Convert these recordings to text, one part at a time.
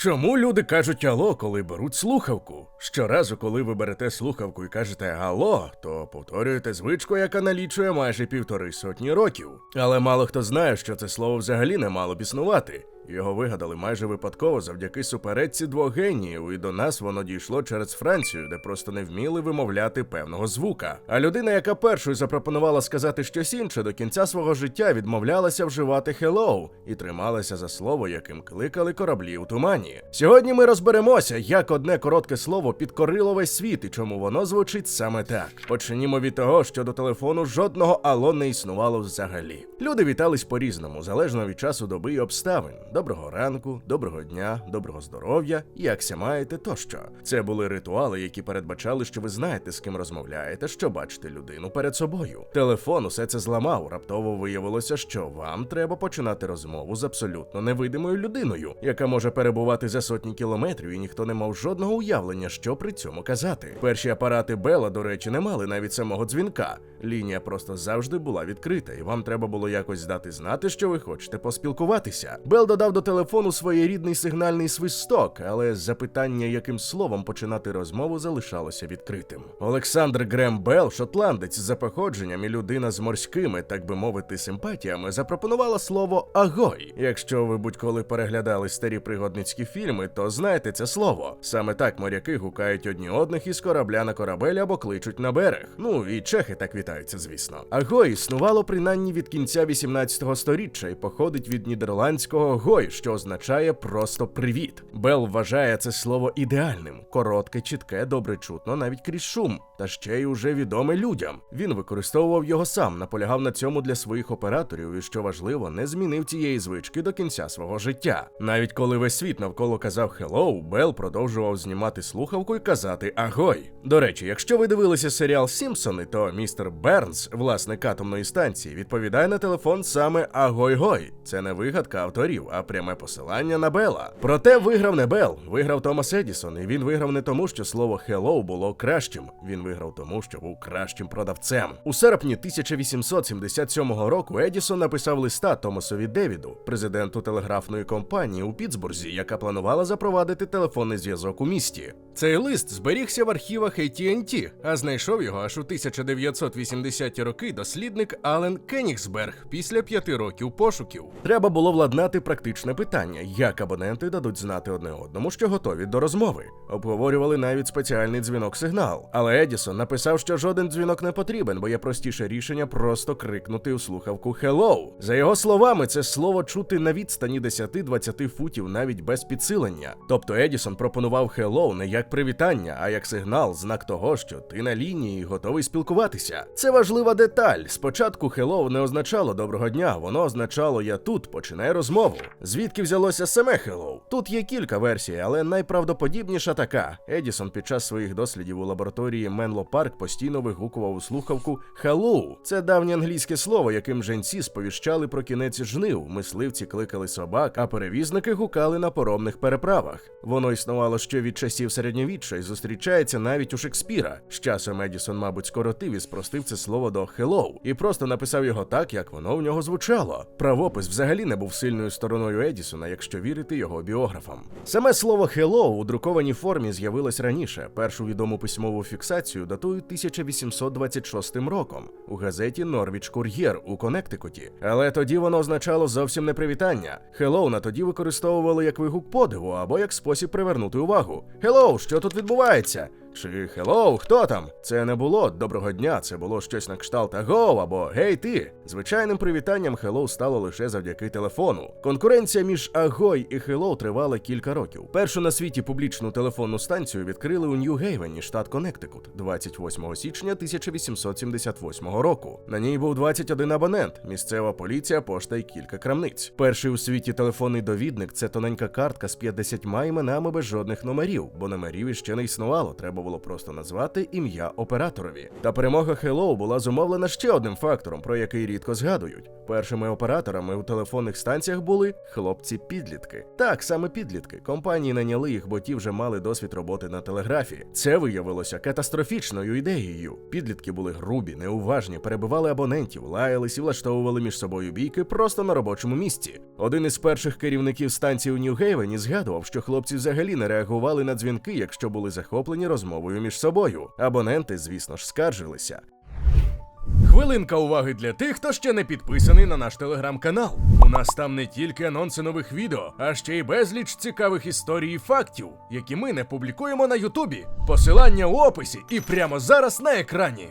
Чому люди кажуть «алло», коли беруть слухавку? Щоразу, коли ви берете слухавку і кажете «алло», то повторюєте звичку, яка налічує майже 150 років. Але мало хто знає, що це слово взагалі не мало б існувати. Його вигадали майже випадково завдяки суперечці двох геніїв, і до нас воно дійшло через Францію, де просто не вміли вимовляти певного звука. А людина, яка першою запропонувала сказати щось інше, до кінця свого життя відмовлялася вживати «hello» і трималася за слово, яким кликали кораблі у тумані. Сьогодні ми розберемося, як одне коротке слово підкорило весь світ і чому воно звучить саме так. Почнімо від того, що до телефону жодного «алло» не існувало взагалі. Люди вітались по-різному, залежно від часу доби і обставин. Доброго ранку, доброго дня, доброго здоров'я, якся маєте тощо. Це були ритуали, які передбачали, що ви знаєте, з ким розмовляєте, що бачите людину перед собою. Телефон усе це зламав, раптово виявилося, що вам треба починати розмову з абсолютно невидимою людиною, яка може перебувати за сотні кілометрів, і ніхто не мав жодного уявлення, що при цьому казати. Перші апарати Белла, до речі, не мали навіть самого дзвінка. Лінія просто завжди була відкрита, і вам треба було якось дати знати, що ви хочете поспілкуватися. Белл додав до телефону своєрідний сигнальний свисток, але запитання, яким словом починати розмову, залишалося відкритим. Олександр Грем Белл, шотландець за походженням і людина з морськими, так би мовити, симпатіями, запропонувала слово «агой». Якщо ви будь-коли переглядали старі пригодницькі фільми, то знаєте це слово. Саме так моряки гукають одні одних із корабля на корабель або кличуть на берег. Ну і чехи так вітаються, звісно. «Агой» існувало принаймні від кінця 18-го сторіччя і походить від нідерландського «гой», що означає просто «привіт». Белл вважає це слово ідеальним. Коротке, чітке, добре чутно навіть крізь шум. Та ще й уже відоме людям. Він використовував його сам, наполягав на цьому для своїх операторів і, що важливо, не змінив цієї звички до кінця свого життя. Навіть коли весь світ навколо казав «hello», Белл продовжував знімати слухавку і казати «агой». До речі, якщо ви дивилися серіал «Сімпсони», то містер Бернс, власник атомної станції, відповідає на телефон саме «агой-гой». Це не вигадка авторів, а пряме посилання на Белла. Проте виграв не Белл, виграв Томас Едісон, і він виграв не тому, що слово «hello» було кращим. Він виграв тому, що був кращим продавцем. У серпні 1877 року Едісон написав листа Томасові Девіду, президенту телеграфної компанії у Пітсбурзі, яка планувала запровадити телефонний зв'язок у місті. Цей лист зберігся в архівах AT&T, а знайшов його аж у 1980-ті роки дослідник Ален Кенігсберг після 5 років пошуків. Треба було владнати практичне питання, як абоненти дадуть знати одне одному, що готові до розмови. Обговорювали навіть спеціальний дзвінок-сигнал. Але Едісон написав, що жоден дзвінок не потрібен, бо є простіше рішення просто крикнути у слухавку «hello». За його словами, це слово чути на відстані 10-20 футів навіть без підсилення. Тобто Едісон пропонував «hello» не як привітання, а як сигнал, знак того, що ти на лінії і готовий спілкуватися. Це важлива деталь. Спочатку «hello» не означало «доброго дня», воно означало «я тут, починай розмову». Звідки взялося саме «hello»? Тут є кілька версій, але найправдоподібніша така. Едісон під час своїх дослідів у лабораторії Менло Парк постійно вигукував у слухавку «hello». Це давнє англійське слово, яким жінці сповіщали про кінець жнив, мисливці кликали собак, а перевізники гукали на паромних переправах. Воно існувало ще від часів середньовіччя і зустрічається навіть у Шекспіра. З часом Едісон, мабуть, скоротив і спростив це слово до «hello» і просто написав його так, як воно в нього звучало. Правопис взагалі не був сильною стороною Едісона, якщо вірити його біографам. Саме слово «hello» у друкованій формі з'явилось раніше. Першу відому письмову фіксацію датують 1826 роком у газеті «Норвіч Кур'єр» у Коннектикуті. Але тоді воно означало зовсім не привітання. «Hello» на тоді використовували як вигук подиву або як спосіб привернути увагу. «Hello, що тут відбувається?» Чи «Hello, хто там?» Це не було «доброго дня», це було щось на кшталт «Аго» або «Гей ти». Звичайним привітанням «Hello» стало лише завдяки телефону. Конкуренція між «Агой» і «Hello» тривала кілька років. Першу на світі публічну телефонну станцію відкрили у Нью-Гейвені, штат Коннектикут, 28 січня 1878 року. На ній був 21 абонент, місцева поліція, пошта і кілька крамниць. Перший у світі телефонний довідник – це тоненька картка з 50 іменами без жодних номерів, бо номерів іще не існувало, треба було було просто назвати ім'я операторові. Та перемога Hello була зумовлена ще одним фактором, про який рідко згадують. Першими операторами у телефонних станціях були хлопці-підлітки. Так, саме підлітки. Компанії наняли їх, бо ті вже мали досвід роботи на телеграфі. Це виявилося катастрофічною ідеєю. Підлітки були грубі, неуважні, перебивали абонентів, лаялись і влаштовували між собою бійки просто на робочому місці. Один із перших керівників станції у Нью-Гейвені згадував, що хлопці взагалі не реагували на дзвінки, якщо були захоплені розмовою між собою. Абоненти, звісно ж, скаржилися. Хвилинка уваги для тих, хто ще не підписаний на наш телеграм-канал. У нас там не тільки анонси нових відео, а ще й безліч цікавих історій і фактів, які ми не публікуємо на Ютубі. Посилання у описі і прямо зараз на екрані.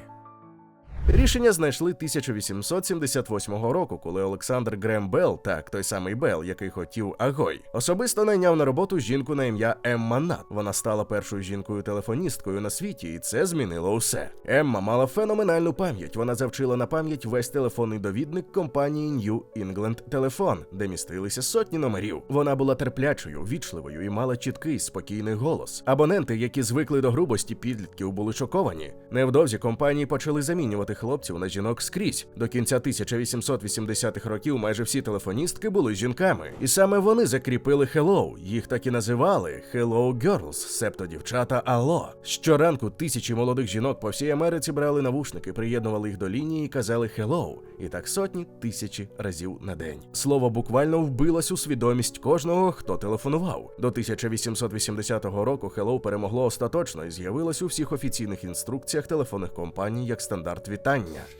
Рішення знайшли 1878 року, коли Олександр Грем Белл, так, той самий Белл, який хотів Агой, особисто найняв на роботу жінку на ім'я Емма Нат. Вона стала першою жінкою-телефоністкою на світі, і це змінило усе. Емма мала феноменальну пам'ять. Вона завчила на пам'ять весь телефонний довідник компанії New England Telephone, де містилися сотні номерів. Вона була терплячою, вічливою і мала чіткий, спокійний голос. Абоненти, які звикли до грубості підлітків, були шоковані. Невдовзі компанії почали замінювати хлопців на жінок скрізь. До кінця 1880-х років майже всі телефоністки були жінками. І саме вони закріпили Hello. Їх так і називали Hello Girls, себто дівчата Алло. Щоранку тисячі молодих жінок по всій Америці брали навушники, приєднували їх до лінії і казали Hello. І так сотні, тисячі разів на день. Слово буквально вбилось у свідомість кожного, хто телефонував. До 1880 року Hello перемогло остаточно і з'явилось у всіх офіційних інструкціях телефонних компаній як стандарт вітання.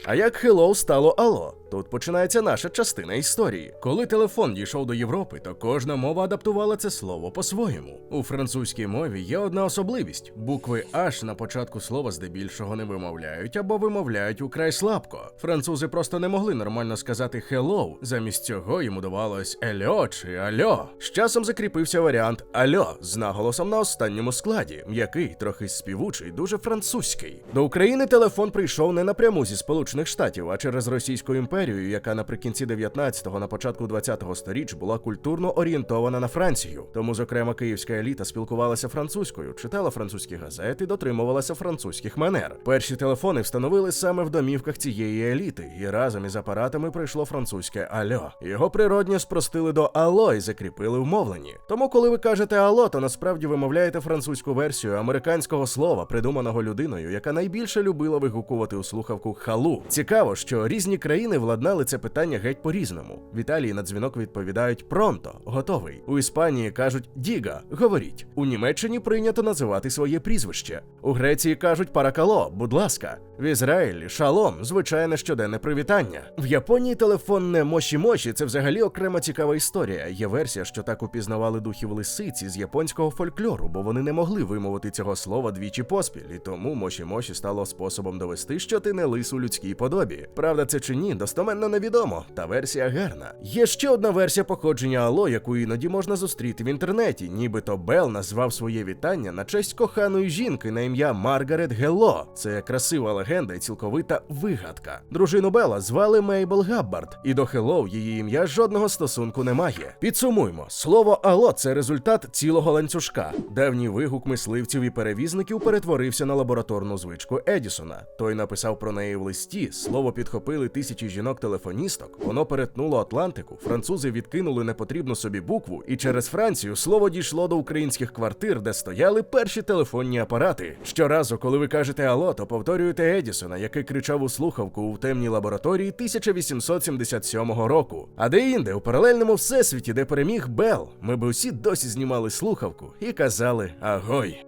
А як Hello стало Алло? Тут починається наша частина історії. Коли телефон дійшов до Європи, то кожна мова адаптувала це слово по-своєму. У французькій мові є одна особливість. Букви H на початку слова здебільшого не вимовляють або вимовляють украй слабко. Французи просто не могли нормально сказати hello, замість цього їм удавалось ельо чи альо. З часом закріпився варіант альо з наголосом на останньому складі, м'який, трохи співучий, дуже французький. До України телефон прийшов не напряму зі Сполучених Штатів, а через Російську імперію, яка наприкінці 19-го, на початку 20-го сторіч була культурно орієнтована на Францію. Тому, зокрема, київська еліта спілкувалася французькою, читала французькі газети, дотримувалася французьких манер. Перші телефони встановили саме в домівках цієї еліти, і разом із апаратами прийшло французьке альо. Його природньо спростили до алло і закріпили в мовленні. Тому, коли ви кажете алло, то насправді вимовляєте французьку версію американського слова, придуманого людиною, яка найбільше любила вигукувати у слухавку халу. Цікаво, що різні країни владнали це питання геть по-різному. В Італії на дзвінок відповідають пронто, готовий. У Іспанії кажуть діга, говоріть. У Німеччині прийнято називати своє прізвище. У Греції кажуть паракало, будь ласка. В Ізраїлі шалом, звичайне щоденне привітання. В Японії телефонне моші-моші – це взагалі окрема цікава історія. Є версія, що так упізнавали духів лисиці з японського фольклору, бо вони не могли вимовити цього слова двічі поспіль, і тому моші-моші стало способом довести, що ти не лис у людській подобі. Правда це чи ні, достоменно невідомо, та версія гарна. Є ще одна версія походження алло, яку іноді можна зустріти в інтернеті, нібито Белл назвав своє вітання на честь коханої жінки на ім'я Маргарет Гелло. Це красива легенда і цілковита вигадка. Дружину Белла звали Мейбл Габбард, і до Hello її ім'я жодного стосунку не має. Підсумуймо, слово алло – це результат цілого ланцюжка. Давній вигук мисливців і перевізників перетворився на лабораторну звичку Едісона. Той написав про неї в листі, слово підхопили тисячі жінок-телефоністок, воно перетнуло Атлантику, французи відкинули непотрібну собі букву, і через Францію слово дійшло до українських квартир, де стояли перші телефонні апарати. Щоразу, коли ви кажете алло, то повторюєте Едісона, який кричав у слухавку у темній лабораторії 1877 року. А де-інде, у паралельному всесвіті, де переміг Белл, ми б усі досі знімали слухавку і казали агой.